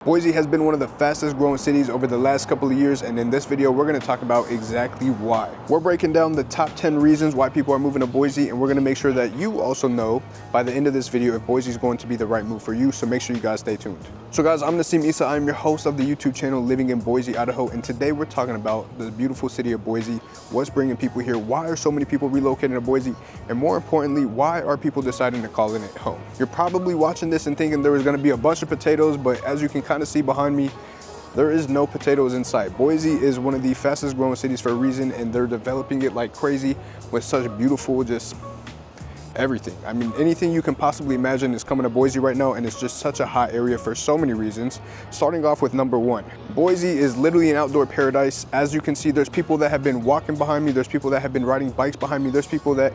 Boise has been one of the fastest growing cities over the last couple of years, and in this video we're going to talk about exactly why. We're breaking down the top 10 reasons why people are moving to Boise, and we're going to make sure that you also know by the end of this video if Boise is going to be the right move for you, so make sure you guys stay tuned. So guys, I'm Naseem Eissa. I'm your host of the YouTube channel Living in Boise, Idaho, and today we're talking about the beautiful city of Boise, what's bringing people here, why are so many people relocating to Boise, and more importantly, why are people deciding to call it home? You're probably watching this and thinking there was going to be a bunch of potatoes, but as you can kind of see behind me, there is no potatoes in sight. Boise is one of the fastest growing cities for a reason, and they're developing it like crazy with such beautiful, just everything. I mean, anything you can possibly imagine is coming to Boise right now, and it's just such a hot area for so many reasons. Starting off with number one, Boise is literally an outdoor paradise. As you can see, there's people that have been walking behind me, there's people that have been riding bikes behind me, there's people that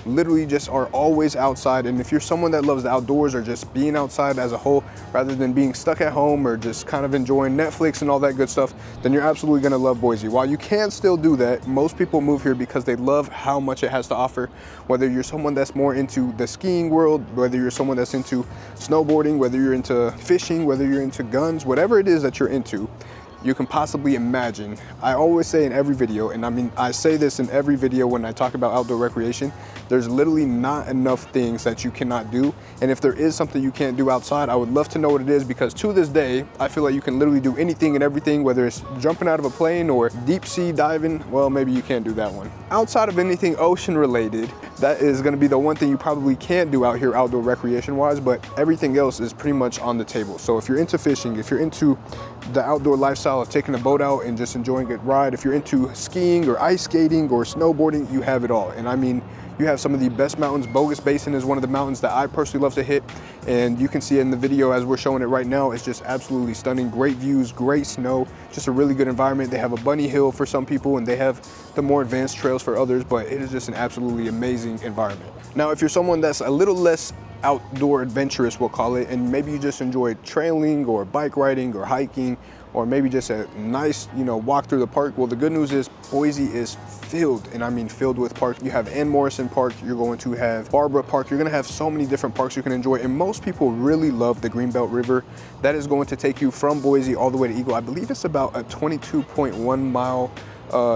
literally just are always outside. And if you're someone that loves the outdoors or just being outside as a whole rather than being stuck at home or just kind of enjoying Netflix and all that good stuff, then you're absolutely going to love Boise. While you can still do that, most people move here because they love how much it has to offer. Whether you're someone that's more into the skiing world, whether you're someone that's into snowboarding, whether you're into fishing, whether you're into guns, whatever it is that you're into, you can possibly imagine. I always say in every video, and I mean, I say this in every video when I talk about outdoor recreation, there's literally not enough things that you cannot do. And if there is something you can't do outside, I would love to know what it is, because to this day, I feel like you can literally do anything and everything, whether it's jumping out of a plane or deep sea diving. Well, maybe you can't do that one. Outside of anything ocean related, that is gonna be the one thing you probably can't do out here outdoor recreation wise, but everything else is pretty much on the table. So if you're into fishing, if you're into the outdoor lifestyle of taking a boat out and just enjoying a ride, if you're into skiing or ice skating or snowboarding, you have it all. And I mean, you have some of the best mountains. Bogus Basin is one of the mountains that I personally love to hit, and you can see it in the video as we're showing it right now. It's just absolutely stunning. Great views, great snow, just a really good environment. They have a bunny hill for some people and they have the more advanced trails for others, but it is just an absolutely amazing environment. Now, if you're someone that's a little less outdoor adventurous, we'll call it, and maybe you just enjoy trailing or bike riding or hiking, or maybe just a nice, walk through the park, well, the good news is Boise is filled, and I mean filled with parks. You have Ann Morrison Park, you're going to have Barbara Park, you're gonna have so many different parks you can enjoy, and most people really love the Greenbelt River. That is going to take you from Boise all the way to Eagle. I believe it's about a 22.1 mile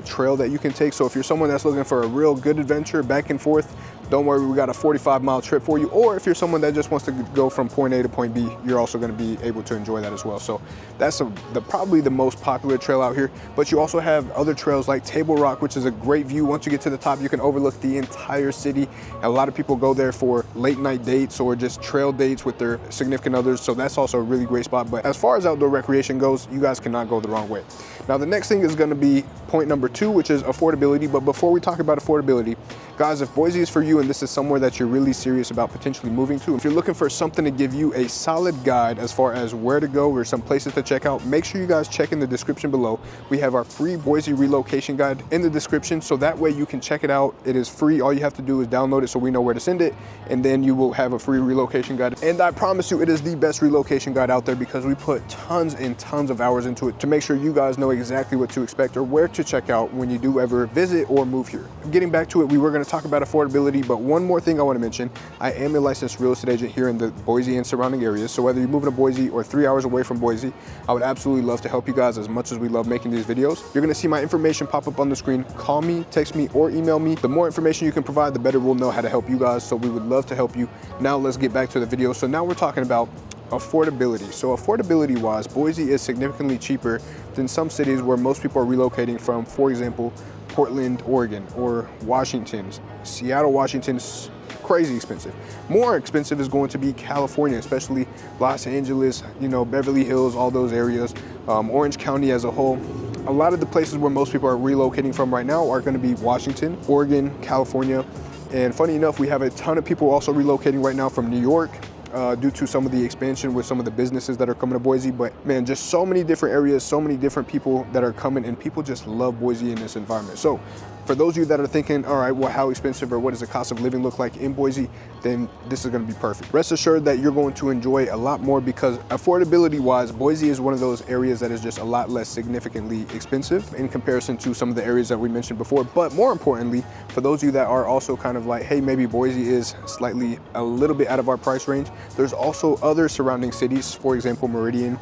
trail that you can take. So if you're someone that's looking for a real good adventure back and forth, don't worry, we got a 45-mile trip for you. Or if you're someone that just wants to go from point A to point B, you're also going to be able to enjoy that as well. So that's probably the most popular trail out here. But you also have other trails like Table Rock, which is a great view. Once you get to the top, you can overlook the entire city. And a lot of people go there for late night dates or just trail dates with their significant others. So that's also a really great spot. But as far as outdoor recreation goes, you guys cannot go the wrong way. Now, the next thing is going to be point number two, which is affordability. But before we talk about affordability, guys, if Boise is for you and this is somewhere that you're really serious about potentially moving to, if you're looking for something to give you a solid guide as far as where to go or some places to check out, make sure you guys check in the description below. We have our free Boise relocation guide in the description, so that way you can check it out. It is free. All you have to do is download it so we know where to send it, and then you will have a free relocation guide. And I promise you, it is the best relocation guide out there because we put tons and tons of hours into it to make sure you guys know exactly what to expect or where to check out when you do ever visit or move here. Getting back to it, we were going to talk about affordability, but one more thing I want to mention. I am a licensed real estate agent here in the Boise and surrounding areas, so whether you're moving to Boise or 3 hours away from Boise, I would absolutely love to help you guys as much as we love making these videos. You're going to see my information pop up on the screen. Call me, text me, or email me. The more information you can provide, the better we'll know how to help you guys, so we would love to help you. Now let's get back to the video. So now we're talking about affordability. So affordability wise, Boise is significantly cheaper than some cities where most people are relocating from. For example, Portland, Oregon, or Washington. Seattle, Washington is crazy expensive. More expensive is going to be California, especially Los Angeles, Beverly Hills, all those areas, Orange County as a whole. A lot of the places where most people are relocating from right now are going to be Washington, Oregon, California. And funny enough, we have a ton of people also relocating right now from New York, due to some of the expansion with some of the businesses that are coming to Boise. But man, just so many different areas, so many different people that are coming, and people just love Boise in this environment. So for those of you that are thinking, all right, well, how expensive or what does the cost of living look like in Boise, then this is going to be perfect. Rest assured that you're going to enjoy a lot more, because affordability wise, Boise is one of those areas that is just a lot less significantly expensive in comparison to some of the areas that we mentioned before. But more importantly, for those of you that are also kind of like, hey, maybe Boise is slightly a little bit out of our price range, there's also other surrounding cities, for example, Meridian,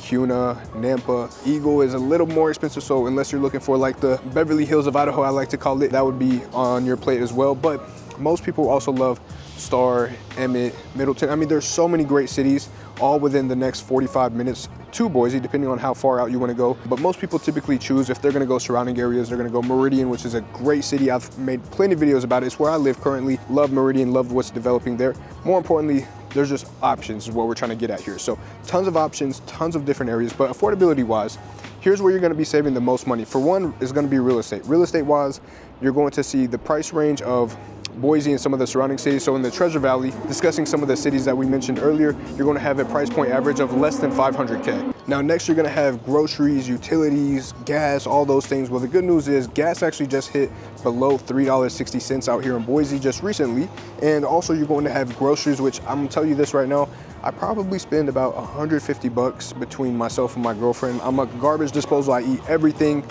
Kuna, Nampa. Eagle is a little more expensive, so unless you're looking for like the Beverly Hills of Idaho, I like to call it, that would be on your plate as well. But most people also love Star, Emmett, Middleton. I mean, there's so many great cities all within the next 45 minutes to Boise, depending on how far out you want to go. But most people typically choose, if they're going to go surrounding areas, they're going to go Meridian, which is a great city. I've made plenty of videos about it. It's where I live currently. Love Meridian, love what's developing there. More importantly, there's just options is what we're trying to get at here. So tons of options, tons of different areas, but affordability wise, here's where you're going to be saving the most money. For one, is going to be real estate. Real estate wise, you're going to see the price range of Boise and some of the surrounding cities. So in the Treasure Valley, discussing some of the cities that we mentioned earlier, you're going to have a price point average of less than 500K. Now next, you're going to have groceries, utilities, gas, all those things. Well, the good news is gas actually just hit below $3.60 out here in Boise just recently. And also you're going to have groceries, which I'm gonna tell you this right now, I probably spend about 150 bucks between myself and my girlfriend. I'm a garbage disposal. I eat everything.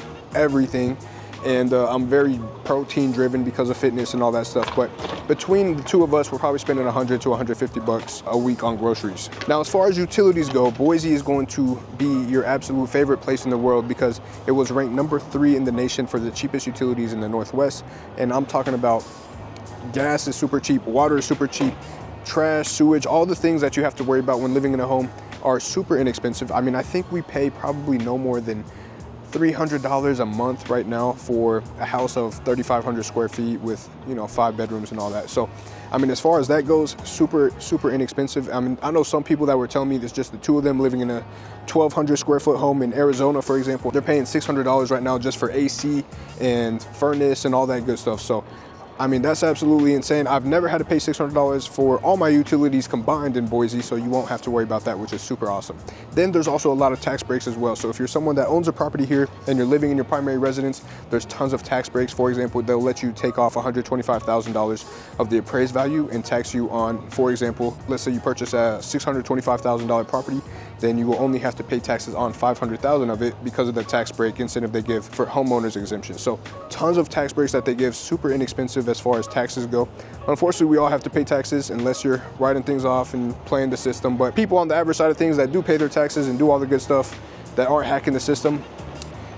And I'm very protein driven because of fitness and all that stuff. But between the two of us, we're probably spending 100 to 150 bucks a week on groceries. Now, as far as utilities go, Boise is going to be your absolute favorite place in the world because it was ranked number 3 in the nation for the cheapest utilities in the Northwest. And I'm talking about gas is super cheap, water is super cheap, trash, sewage, all the things that you have to worry about when living in a home are super inexpensive. I mean, I think we pay probably no more than $300 a month right now for a house of 3,500 square feet with, 5 bedrooms and all that. So, I mean, as far as that goes, super inexpensive. I mean, I know some people that were telling me there's just the two of them living in a 1,200 square foot home in Arizona, for example. They're paying $600 right now just for AC and furnace and all that good stuff. So, I mean, that's absolutely insane. I've never had to pay $600 for all my utilities combined in Boise, so you won't have to worry about that, which is super awesome. Then there's also a lot of tax breaks as well. So if you're someone that owns a property here and you're living in your primary residence, there's tons of tax breaks. For example, they'll let you take off $125,000 of the appraised value and tax you on, for example, let's say you purchase a $625,000 property, then you will only have to pay taxes on $500,000 of it because of the tax break incentive they give for homeowners exemption. So tons of tax breaks that they give, super inexpensive as far as taxes go. Unfortunately, we all have to pay taxes unless you're writing things off and playing the system. But people on the average side of things that do pay their taxes and do all the good stuff that aren't hacking the system,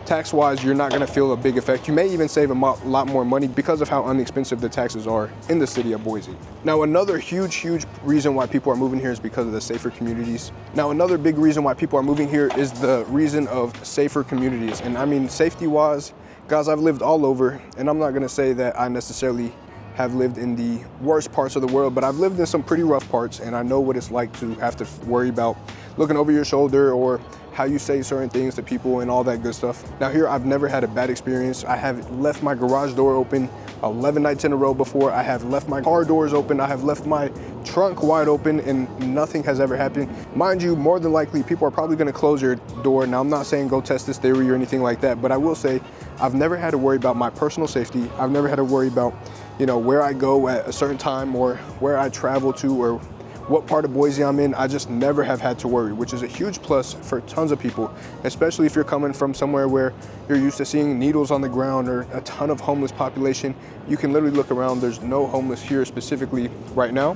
tax-wise, you're not gonna feel a big effect. You may even save a lot more money because of how inexpensive the taxes are in the city of Boise. Now, another huge reason why people are moving here is because of the safer communities. Now, another big reason why people are moving here is the reason of safer communities. And I mean, safety-wise, guys, I've lived all over, and I'm not gonna say that I necessarily have lived in the worst parts of the world, but I've lived in some pretty rough parts, and I know what it's like to have to worry about looking over your shoulder or how you say certain things to people and all that good stuff. Now here, I've never had a bad experience. I have left my garage door open 11 nights in a row before. I have left my car doors open. I have left my trunk wide open and nothing has ever happened. Mind you, more than likely, people are probably gonna close your door. Now, I'm not saying go test this theory or anything like that, but I will say I've never had to worry about my personal safety. I've never had to worry about, where I go at a certain time or where I travel to or what part of Boise I'm in. I just never have had to worry, which is a huge plus for tons of people, especially if you're coming from somewhere where you're used to seeing needles on the ground or a ton of homeless population. You can literally look around. There's no homeless here specifically right now.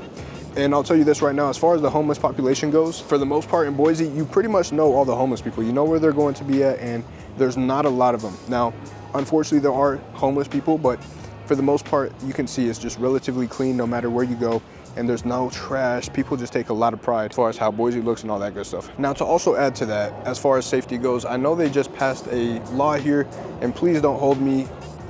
And I'll tell you this right now, as far as the homeless population goes, for the most part in Boise, you pretty much know all the homeless people. You know where they're going to be at, and there's not a lot of them. Now, unfortunately, there are homeless people, but for the most part, you can see it's just relatively clean no matter where you go, and there's no trash. People just take a lot of pride as far as how Boise looks and all that good stuff. Now, to also add to that, as far as safety goes, I know they just passed a law here, and please don't hold me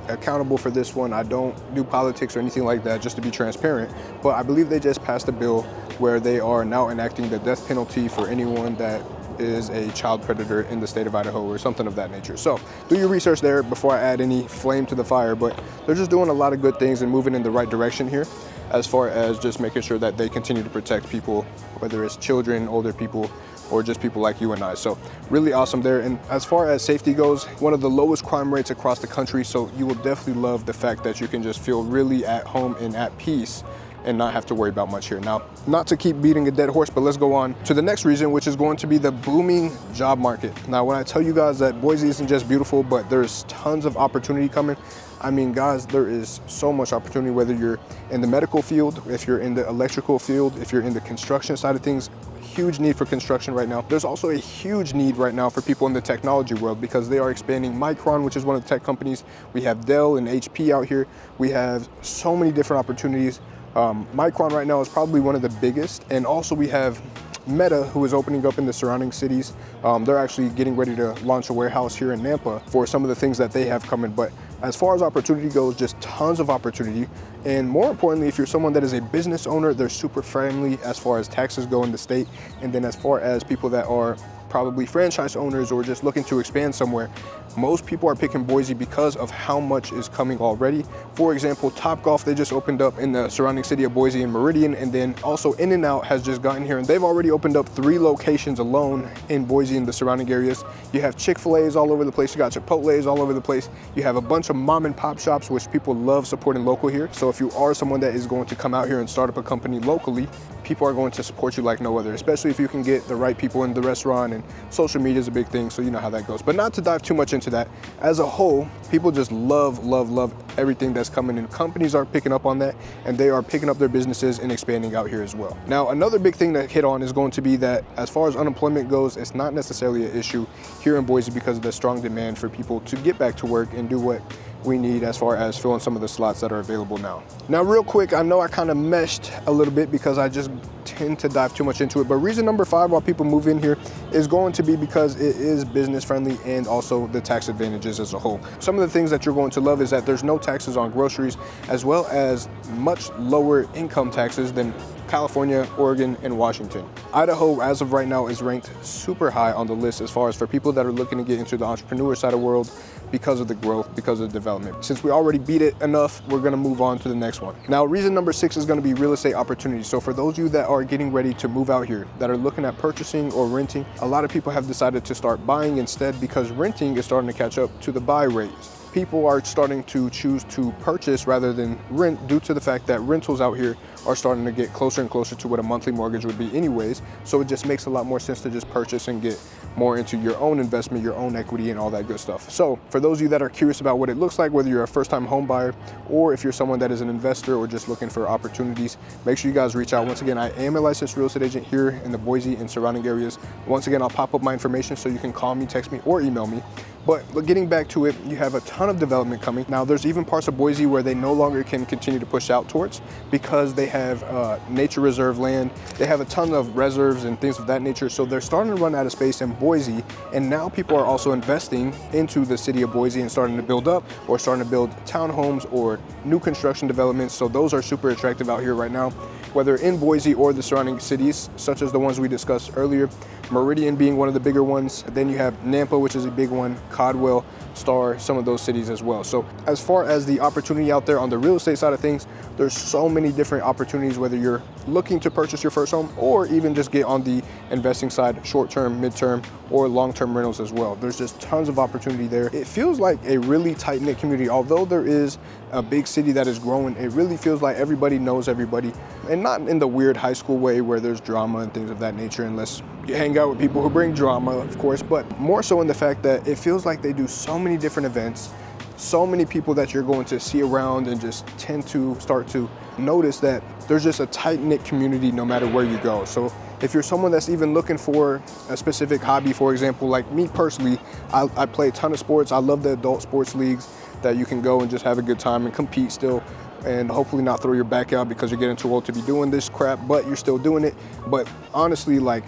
accountable for this one. I don't do politics or anything like that, just to be transparent, but I believe they just passed a bill where they are now enacting the death penalty for anyone that is a child predator in the state of Idaho or something of that nature. So do your research there before I add any flame to the fire, but they're just doing a lot of good things and moving in the right direction here as far as just making sure that they continue to protect people, whether it's children, older people, or just people like you and I. So really awesome there. And as far as safety goes, one of the lowest crime rates across the country. So you will definitely love the fact that you can just feel really at home and at peace and not have to worry about much here. Now, not to keep beating a dead horse, but let's go on to the next reason, which is going to be the booming job market. Now, when I tell you guys that Boise isn't just beautiful, but there's tons of opportunity coming, I mean, guys, there is so much opportunity, whether you're in the medical field, if you're in the electrical field, if you're in the construction side of things, huge need for construction right now. There's also a huge need right now for people in the technology world because they are expanding. Micron, which is one of the tech companies. We have Dell and HP out here. We have so many different opportunities. Micron right now is probably one of the biggest. And also we have Meta, who is opening up in the surrounding cities. They're actually getting ready to launch a warehouse here in Nampa for some of the things that they have coming. But as far as opportunity goes, just tons of opportunity. And more importantly, if you're someone that is a business owner, they're super friendly as far as taxes go in the state. And then as far as people that are probably franchise owners or just looking to expand somewhere, most people are picking Boise because of how much is coming already. For example, Topgolf, they just opened up in the surrounding city of Boise and Meridian, and then also In-N-Out has just gotten here, and they've already opened up 3 locations alone in Boise and the surrounding areas. You have Chick-fil-A's all over the place, you got Chipotle's all over the place, you have a bunch of mom and pop shops, which people love supporting local here. So if you are someone that is going to come out here and start up a company locally, people are going to support you like no other, especially if you can get the right people in the restaurant, and social media is a big thing, so you know how that goes. But not to dive too much into that, as a whole, people just love everything that's coming in. Companies are picking up on that, and they are picking up their businesses and expanding out here as well. Now, another big thing to hit on is going to be that as far as unemployment goes, it's not necessarily an issue here in Boise because of the strong demand for people to get back to work and do what we need as far as filling some of the slots that are available now. Now, real quick, I know I kind of meshed a little bit because I just tend to dive too much into it, but reason number 5 why people move in here is going to be because it is business friendly and also the tax advantages as a whole. Some of the things that you're going to love is that there's no taxes on groceries, as well as much lower income taxes than California, Oregon, and Washington. Idaho, as of right now, is ranked super high on the list as far as for people that are looking to get into the entrepreneur side of the world because of the growth, because of the development. Since we already beat it enough, we're gonna move on to the next one. Now, reason number 6 is gonna be real estate opportunities. So for those of you that are getting ready to move out here, that are looking at purchasing or renting, a lot of people have decided to start buying instead because renting is starting to catch up to the buy rates. People are starting to choose to purchase rather than rent due to the fact that rentals out here are starting to get closer and closer to what a monthly mortgage would be anyways. So it just makes a lot more sense to just purchase and get more into your own investment, your own equity, and all that good stuff. So for those of you that are curious about what it looks like, whether you're a first-time home buyer or if you're someone that is an investor or just looking for opportunities, make sure you guys reach out. Once again, I am a licensed real estate agent here in the Boise and surrounding areas. Once again, I'll pop up my information so you can call me, text me, or email me. But getting back to it, you have a ton of development coming. Now, there's even parts of Boise where they no longer can continue to push out towards because they have nature reserve land. They have a ton of reserves and things of that nature. So they're starting to run out of space in Boise. And now people are also investing into the city of Boise and starting to build up or starting to build townhomes or new construction developments. So those are super attractive out here right now, whether in Boise or the surrounding cities, such as the ones we discussed earlier. Meridian being one of the bigger ones. Then you have Nampa, which is a big one, Caldwell, Star, some of those cities as well. So as far as the opportunity out there on the real estate side of things, there's so many different opportunities, whether you're looking to purchase your first home or even just get on the investing side, short-term, mid-term, or long-term rentals as well. There's just tons of opportunity there. It feels like a really tight-knit community. Although there is a big city that is growing, it really feels like everybody knows everybody, and not in the weird high school way where there's drama and things of that nature, unless you hang out with people who bring drama, of course, but more so in the fact that it feels like they do so many different events, so many people that you're going to see around, and just tend to start to notice that there's just a tight-knit community no matter where you go. So if you're someone that's even looking for a specific hobby, for example, like me personally, I play a ton of sports. I love the adult sports leagues that you can go and just have a good time and compete still, and hopefully not throw your back out because you're getting too old to be doing this crap, but you're still doing it. But honestly, like,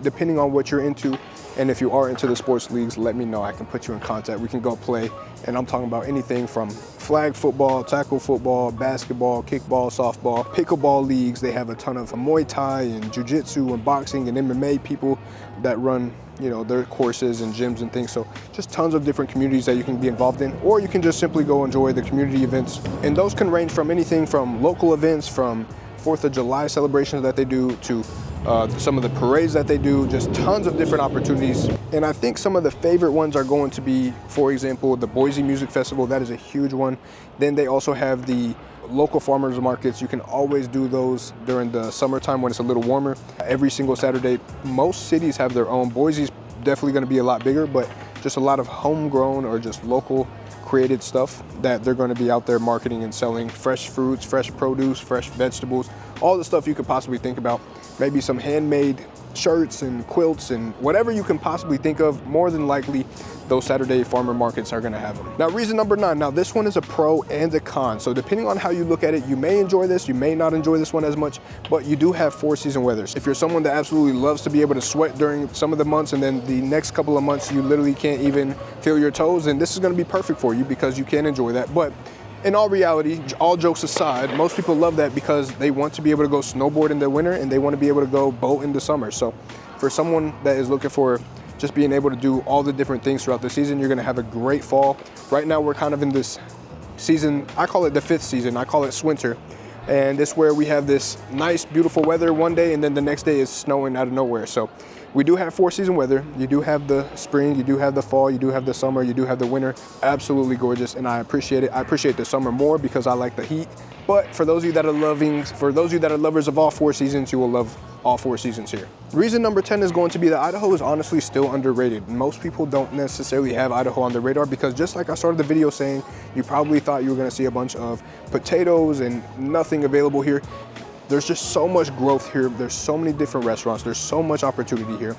depending on what you're into, and if you are into the sports leagues, let me know. I can put you in contact. We can go play. And I'm talking about anything from flag football, tackle football, basketball, kickball, softball, pickleball leagues. They have a ton of Muay Thai and jiu-jitsu and boxing and MMA people that run, you know, their courses and gyms and things. So just tons of different communities that you can be involved in, or you can just simply go enjoy the community events. And those can range from anything from local events, from 4th of July celebrations that they do, to some of the parades that they do, just tons of different opportunities. And I think some of the favorite ones are going to be, for example, the Boise Music Festival. That is a huge one. Then they also have the local farmers markets. You can always do those during the summertime when it's a little warmer. Every single Saturday. Most cities have their own. Boise's definitely going to be a lot bigger, but just a lot of homegrown or just local created stuff that they're going to be out there marketing and selling. Fresh fruits, fresh produce, fresh vegetables, all the stuff you could possibly think about. Maybe some handmade shirts and quilts and whatever you can possibly think of, more than likely those Saturday farmer markets are gonna have them. Now, reason number 9. Now, this one is a pro and a con. So depending on how you look at it, you may enjoy this, you may not enjoy this one as much, but you do have 4-season weathers. If you're someone that absolutely loves to be able to sweat during some of the months and then the next couple of months you literally can't even feel your toes, then this is gonna be perfect for you because you can enjoy that. But in all reality, all jokes aside, most people love that because they want to be able to go snowboard in the winter and they want to be able to go boat in the summer. So for someone that is looking for just being able to do all the different things throughout the season, you're gonna have a great fall. Right now, we're kind of in this season, I call it the 5th season, I call it swinter. And it's where we have this nice, beautiful weather one day, and then the next day is snowing out of nowhere. So we do have 4-season weather. You do have the spring, you do have the fall, you do have the summer, you do have the winter. Absolutely gorgeous, and I appreciate it. I appreciate the summer more because I like the heat. But for those of you that are lovers of all 4 seasons, you will love all 4 seasons here. Reason number 10 is going to be that Idaho is honestly still underrated. Most people don't necessarily have Idaho on their radar because, just like I started the video saying, you probably thought you were gonna see a bunch of potatoes and nothing available here. There's just so much growth here. There's so many different restaurants. There's so much opportunity here.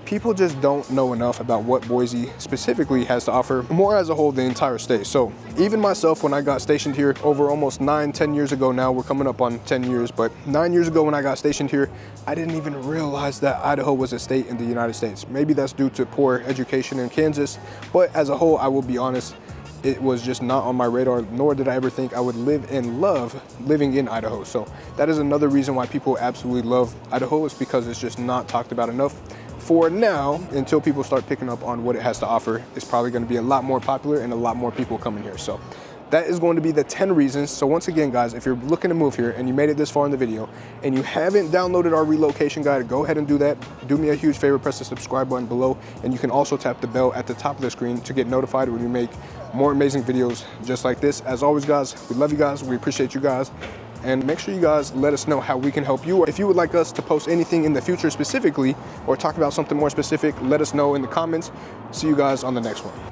People just don't know enough about what Boise specifically has to offer, more as a whole, the entire state. So even myself, when I got stationed here over almost 9-10 years ago now, we're coming up on 10 years, but 9 years ago when I got stationed here, I didn't even realize that Idaho was a state in the United States. Maybe that's due to poor education in Kansas, but as a whole, I will be honest, it was just not on my radar, nor did I ever think I would live and love living in Idaho. So that is another reason why people absolutely love Idaho, is because it's just not talked about enough. For now, until people start picking up on what it has to offer, it's probably going to be a lot more popular and a lot more people coming here. So that is going to be the 10 reasons. So once again, guys, if you're looking to move here and you made it this far in the video and you haven't downloaded our relocation guide, go ahead and do that. Do me a huge favor, press the subscribe button below, and you can also tap the bell at the top of the screen to get notified when we make more amazing videos just like this. As always, guys, we love you guys. We appreciate you guys. And make sure you guys let us know how we can help you. Or if you would like us to post anything in the future specifically or talk about something more specific, let us know in the comments. See you guys on the next one.